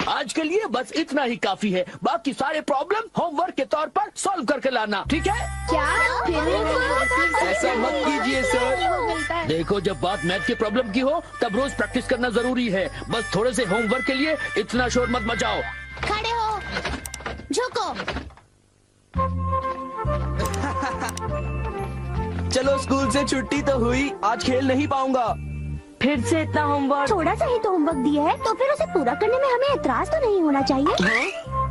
आज के लिए बस इतना ही काफी है। बाकी सारे प्रॉब्लम होमवर्क के तौर पर सॉल्व करके लाना, ठीक है? क्या? ऐसा मत कीजिए सर। देखो, जब बात मैथ के प्रॉब्लम की हो तब रोज प्रैक्टिस करना जरूरी है। बस थोड़े से होमवर्क के लिए इतना शोर मत मचाओ। खड़े हो, झुको। चलो, स्कूल से छुट्टी तो हुई, आज खेल नहीं पाऊंगा। फिर से इतना होमवर्क? थोड़ा सा ही तो होमवर्क दिया है, तो फिर उसे पूरा करने में हमें एतराज तो नहीं होना चाहिए।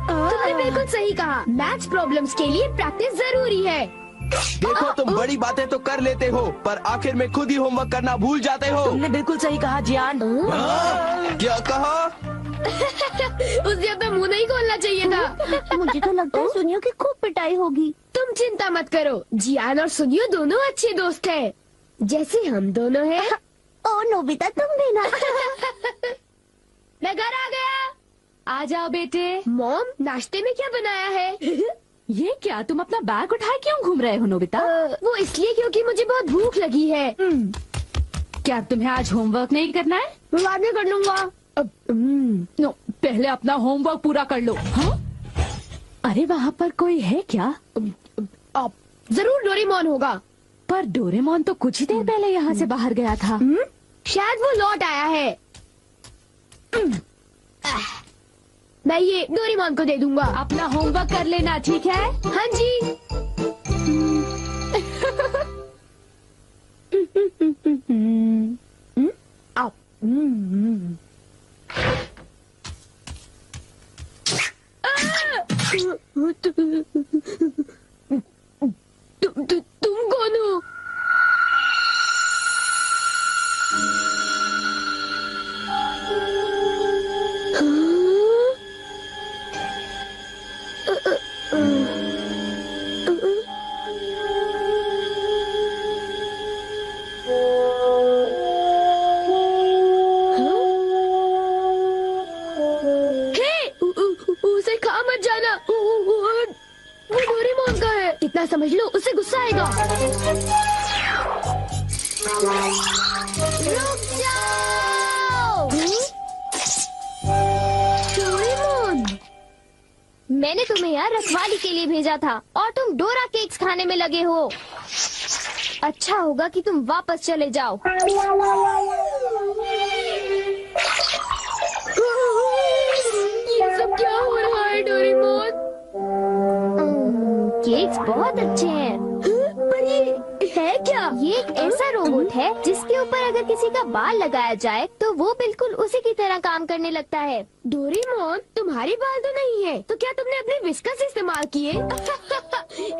तुमने बिल्कुल सही कहा। मैथ्स प्रॉब्लम्स के लिए प्रैक्टिस जरूरी है। देखो, तुम बड़ी बातें तो कर लेते हो, पर आखिर में खुद ही होमवर्क करना भूल जाते हो। तुमने बिल्कुल सही कहा जियान। क्या कहा? उसे अपना मुंह नहीं खोलना चाहिए था। मुझे तो लगता है सुनियो की खूब पिटाई होगी। तुम चिंता मत करो, जियान और सुनियो दोनों अच्छे दोस्त हैं, जैसे हम दोनों हैं। ओ नोबिता, तुम भी ना। मैं घर आ गया। आ जाओ बेटे। मॉम, नाश्ते में क्या बनाया है? ये क्या, तुम अपना बैग उठाए क्यों घूम रहे हो नोबिता? वो इसलिए क्योंकि मुझे बहुत भूख लगी है। क्या तुम्हें आज होमवर्क नहीं करना है? मैं बाद में कर लूंगा। नो, पहले अपना होमवर्क पूरा कर लो। हाँ? अरे वहाँ पर कोई है क्या? जरूर डोरेमोन होगा। पर डोरेमोन तो कुछ ही देर पहले यहाँ से बाहर गया था। शायद वो लौट आया है। मैं ये डोरेमोन को दे दूंगा। अपना होमवर्क कर लेना, ठीक है? हाँ जी। तुम कौन हो? उसे खा मत जाना, वो डोरेमोन का है। इतना समझ लो, उसे गुस्सा आएगा। रुक जाओ। डोरेमोन, मैंने तुम्हें यहाँ रखवाली के लिए भेजा था और तुम डोरा केक्स खाने में लगे हो। अच्छा होगा कि तुम वापस चले जाओ। ये सब क्या हो रहा है डोरेमोन? केक्स बहुत अच्छे हैं। पर ये है क्या? ये एक ऐसा रोबोट है जिसके ऊपर अगर किसी का बाल लगाया जाए तो वो बिल्कुल उसी की तरह काम करने लगता है। डोरेमोन, तुम्हारे बाल तो नहीं है, तो क्या तुमने अपने विस्कस इस्तेमाल किए?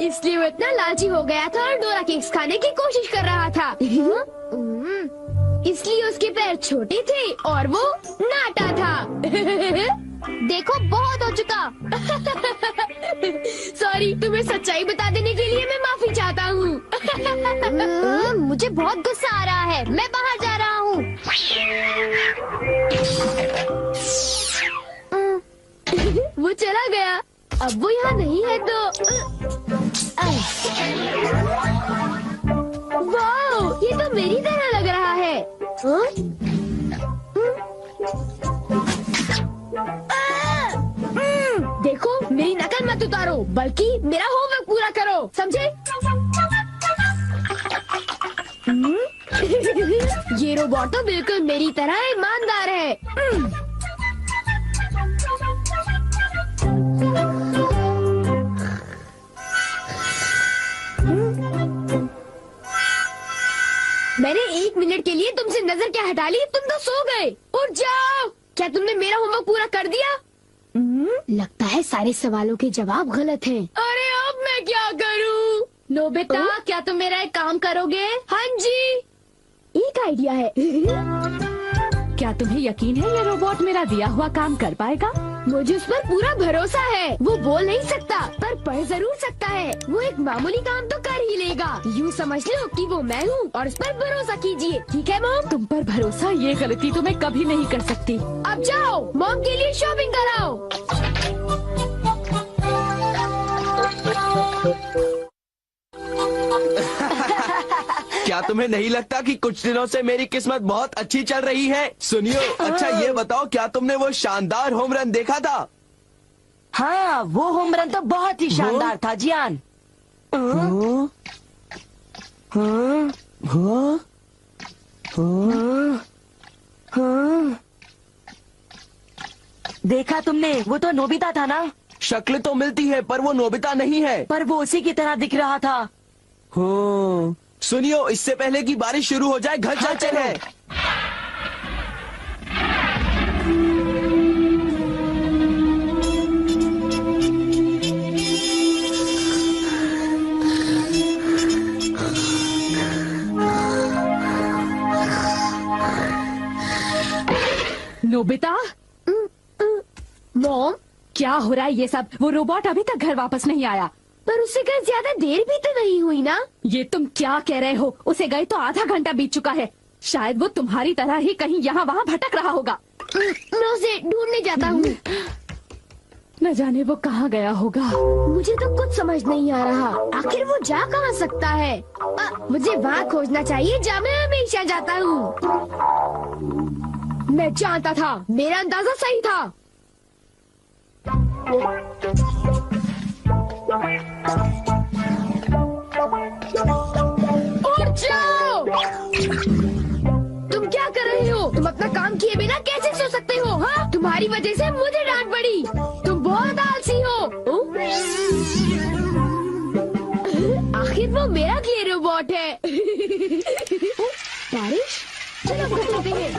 इसलिए वो इतना लालची हो गया था और डोरा केक्स खाने की कोशिश कर रहा था। इसलिए उसके पैर छोटे थे और वो नाटा था। देखो, बहुत हो चुका। सॉरी, तुम्हें सच्चाई बता देने के लिए मैं माफी चाहता हूँ। मुझे बहुत गुस्सा आ रहा है, मैं बाहर जा रहा हूँ। वो चला गया। अब वो यहाँ नहीं है तो वाह, ये तो मेरी तरह लग रहा है। देखो, मेरी नकल मत उतारो, बल्कि मेरा होमवर्क पूरा करो, समझे? ये रोबोट तो बिल्कुल मेरी तरह ईमानदार है। मैंने 1 मिनट के लिए तुमसे नजर क्या हटा ली, तुम तो सो गए। उठ जाओ। क्या तुमने मेरा होमवर्क पूरा कर दिया? लगता है सारे सवालों के जवाब गलत हैं। अरे अब मैं क्या करूं? नोबिता, क्या तुम मेरा एक काम करोगे? हाँ जी, एक आइडिया है। क्या तुम्हें यकीन है ये रोबोट मेरा दिया हुआ काम कर पाएगा? मुझे उस पर पूरा भरोसा है। वो बोल नहीं सकता पर पढ़ जरूर सकता है। वो एक मामूली काम तो कर ही लेगा। यूँ समझ लो कि वो मैं हूँ और उस पर भरोसा कीजिए, ठीक है मॉम? तुम पर भरोसा, ये गलती तो मैं कभी नहीं कर सकती। अब जाओ, मॉम के लिए शॉपिंग कराओ। क्या तुम्हें नहीं लगता कि कुछ दिनों से मेरी किस्मत बहुत अच्छी चल रही है? सुनियो, अच्छा ये बताओ, क्या तुमने वो शानदार होम रन देखा था? हाँ, वो होम रन तो बहुत ही शानदार था जियान। हाँ? हाँ? हाँ? हाँ। देखा तुमने, वो तो नोबिता था ना? शक्ल तो मिलती है पर वो नोबिता नहीं है। पर वो उसी की तरह दिख रहा था। हाँ। सुनियो, इससे पहले कि बारिश शुरू हो जाए घर चलते चलो। हैं। नोबिता, मॉम, क्या हो रहा है ये सब? वो रोबोट अभी तक घर वापस नहीं आया। पर उससे कहीं ज्यादा देर भी तो नहीं हुई ना। ये तुम क्या कह रहे हो? उसे गए तो आधा घंटा बीत चुका है। शायद वो तुम्हारी तरह ही कहीं यहाँ वहाँ भटक रहा होगा। मैं उसे ढूंढने जाता हूँ। न जाने वो कहाँ गया होगा। मुझे तो कुछ समझ नहीं आ रहा, आखिर वो जा कहाँ सकता है? मुझे वहाँ खोजना चाहिए जहाँ मैं हमेशा जाता हूँ। मैं जानता था, मेरा अंदाजा सही था। उठ जाओ! तुम क्या कर रहे हो? तुम अपना काम किए बिना कैसे सो सकते हो? हाँ, तुम्हारी वजह से मुझे डांट पड़ी। तुम बहुत आलसी हो। आखिर वो मेरा क्ले रोबोट है। बारिश, चलो घर चलते हैं।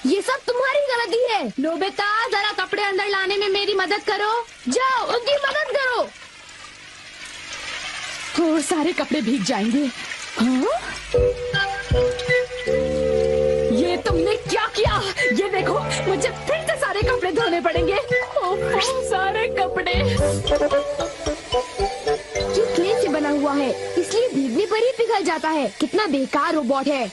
ये सब तुम्हारी गलती है। नोबिता, जरा कपड़े अंदर लाने में मेरी मदद करो। जाओ, उनकी मदद करो। वो सारे कपड़े भीग जाएंगे। हाँ? ये तुमने क्या किया? ये देखो, मुझे फिर से सारे कपड़े धोने पड़ेंगे। ओह, सारे कपड़े। ये क्ले से बना हुआ है, इसलिए भीगने पर ही पिघल जाता है। कितना बेकार रोबोट है।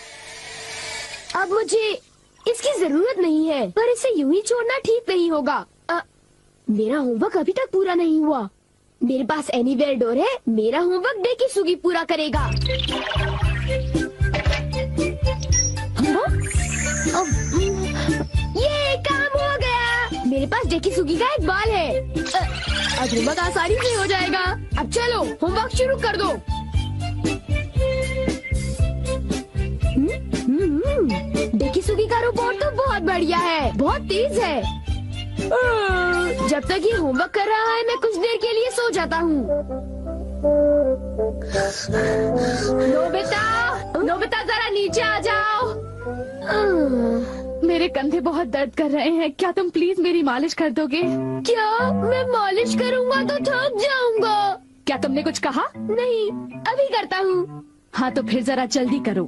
अब मुझे इसकी जरूरत नहीं है, पर इसे यूं ही छोड़ना ठीक नहीं होगा। मेरा होमवर्क अभी तक पूरा नहीं हुआ। मेरे पास एनीवेयर डोर है। मेरा होमवर्क डेकिसुगी पूरा करेगा। हाँ? ये काम हो गया। मेरे पास डेकिसुगी का एक बाल है। अब होमवर्क आसानी से हो जाएगा। अब चलो, होमवर्क शुरू कर दो। डेकिसुगी का रोबोट तो बहुत बढ़िया है, बहुत तेज है। जब तक ये होमवर्क कर रहा है, मैं कुछ देर के लिए सो जाता हूँ। नोबिता, नोबिता, जरा नीचे आ जाओ। मेरे कंधे बहुत दर्द कर रहे हैं। क्या तुम प्लीज मेरी मालिश कर दोगे? क्या? मैं मालिश करूँगा तो थक जाऊंगा। क्या तुमने कुछ कहा? नहीं, अभी करता हूँ। हाँ तो फिर जरा जल्दी करो।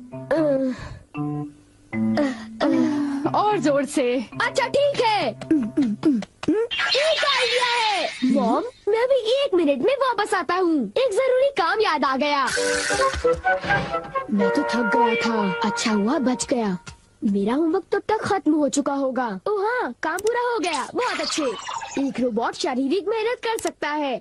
और जोर से। अच्छा ठीक है। एक आइडिया है। मॉम, मैं अभी 1 मिनट में वापस आता हूँ। एक जरूरी काम याद आ गया। मैं तो थक गया था। अच्छा हुआ बच गया। मेरा होमवर्क तब तक खत्म हो चुका होगा। ओह हाँ, काम पूरा हो गया। बहुत अच्छे। एक रोबोट शारीरिक मेहनत कर सकता है।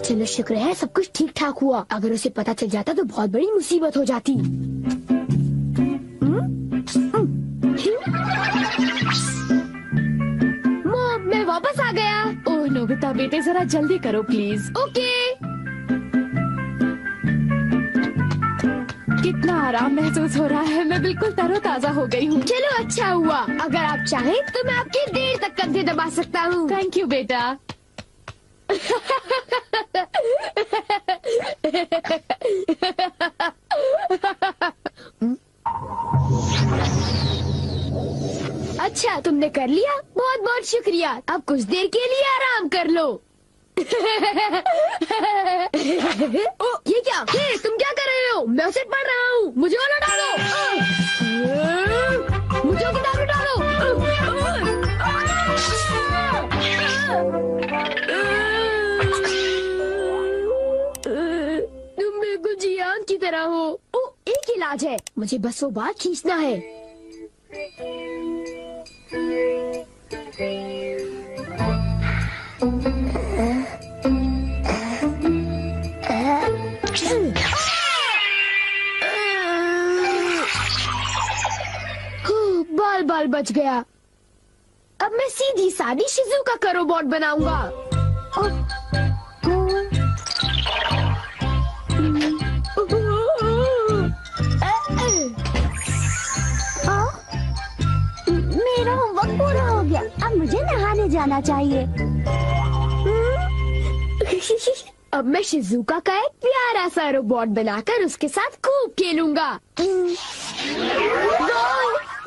चलो शुक्र है सब कुछ ठीक ठाक हुआ। अगर उसे पता चल जाता तो बहुत बड़ी मुसीबत हो जाती। मॉम, मैं वापस आ गया। ओह नोबिता बेटे, जरा जल्दी करो प्लीज। ओके। कितना आराम महसूस हो रहा है। मैं बिल्कुल तरोताजा हो गई हूँ। चलो अच्छा हुआ। अगर आप चाहें तो मैं आपके देर तक कंधे दबा सकता हूँ। थैंक यू बेटा। अच्छा, तुमने कर लिया। बहुत बहुत शुक्रिया। अब कुछ देर के लिए आराम कर लो। ओ, ये क्या? हे, तुम क्या कर रहे हो? मैं उसे पढ़ रहा हूँ। मुझे वो लौटा दो। मुझे वो किताब लौटा दो। तुम बिल्कुल जियान की तरह हो। ओ, एक इलाज है, मुझे बस वो बात खींचना है। बाल बाल बच गया। अब मैं सीधी सादी शिजुका का रोबोट बनाऊंगा। मेरा होमवर्क पूरा हो गया, अब मुझे नहाने जाना चाहिए। अब मैं शिजुका का एक प्यारा सा रोबोट बनाकर उसके साथ खूब खेलूंगा।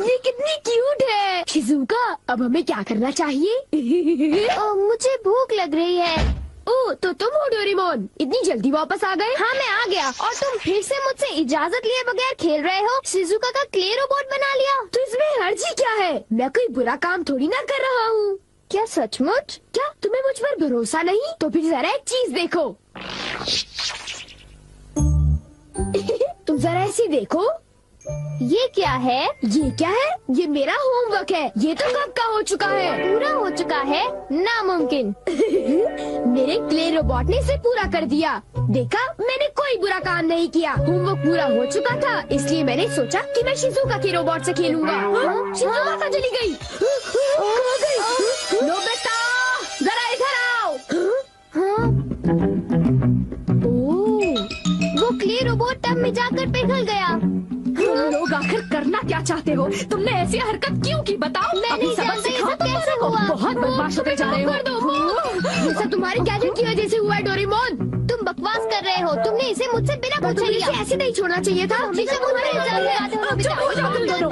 ये कितनी क्यूट है। शिजुका, अब हमें क्या करना चाहिए? मुझे भूख लग रही है। ओ, तो तुम हो डोरेमोन, इतनी जल्दी वापस आ गए? हाँ, मैं आ गया और तुम फिर से मुझसे इजाजत लिए बगैर खेल रहे हो। शिजुका का क्ले रोबोट बना लिया। तो इसमें हर्जी क्या है? मैं कोई बुरा काम थोड़ी ना कर रहा हूँ। क्या सचमुच? क्या तुम्हें मुझ पर भरोसा नहीं? तो फिर जरा एक चीज देखो। तुम जरा ऐसी देखो। ये क्या है? ये क्या है? ये मेरा होमवर्क है। ये तो कब का हो चुका है। पूरा हो चुका है? नामुमकिन। मेरे क्ले रोबोट ने इसे पूरा कर दिया। देखा, मैंने कोई बुरा काम नहीं किया। होमवर्क पूरा हो चुका था, इसलिए मैंने सोचा कि मैं शिजुका के रोबोट से खेलूंगा। शिजुका कहाँ चली गई? कहाँ गई? नोबिता, जरा इधर आओ। वो क्ले रोबोट टब में जाकर पिघल गया। तुम लोग आखिर करना क्या चाहते हो? तुमने ऐसी हरकत क्यों की बताओ? मैं अभी नहीं सबक जानती ये सिखाओ सब कैसे तुम हुआ। बहुत बदमाश होते जा रहे हो। ये सब तुम्हारे गैजेट की वजह से हुआ है डोरेमोन। तुम बकवास कर रहे हो। तुमने इसे मुझसे बिना पूछे तुम्हें लिया। इसे ऐसे नहीं छोड़ना चाहिए था। हमेशा मुझ पर इल्जाम लगाते हो, नोबिता। चुप हो जाओ तुम दोनों।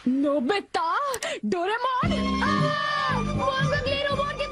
नोबिता, डोरेमोन, मोन को क्ले रोबोट के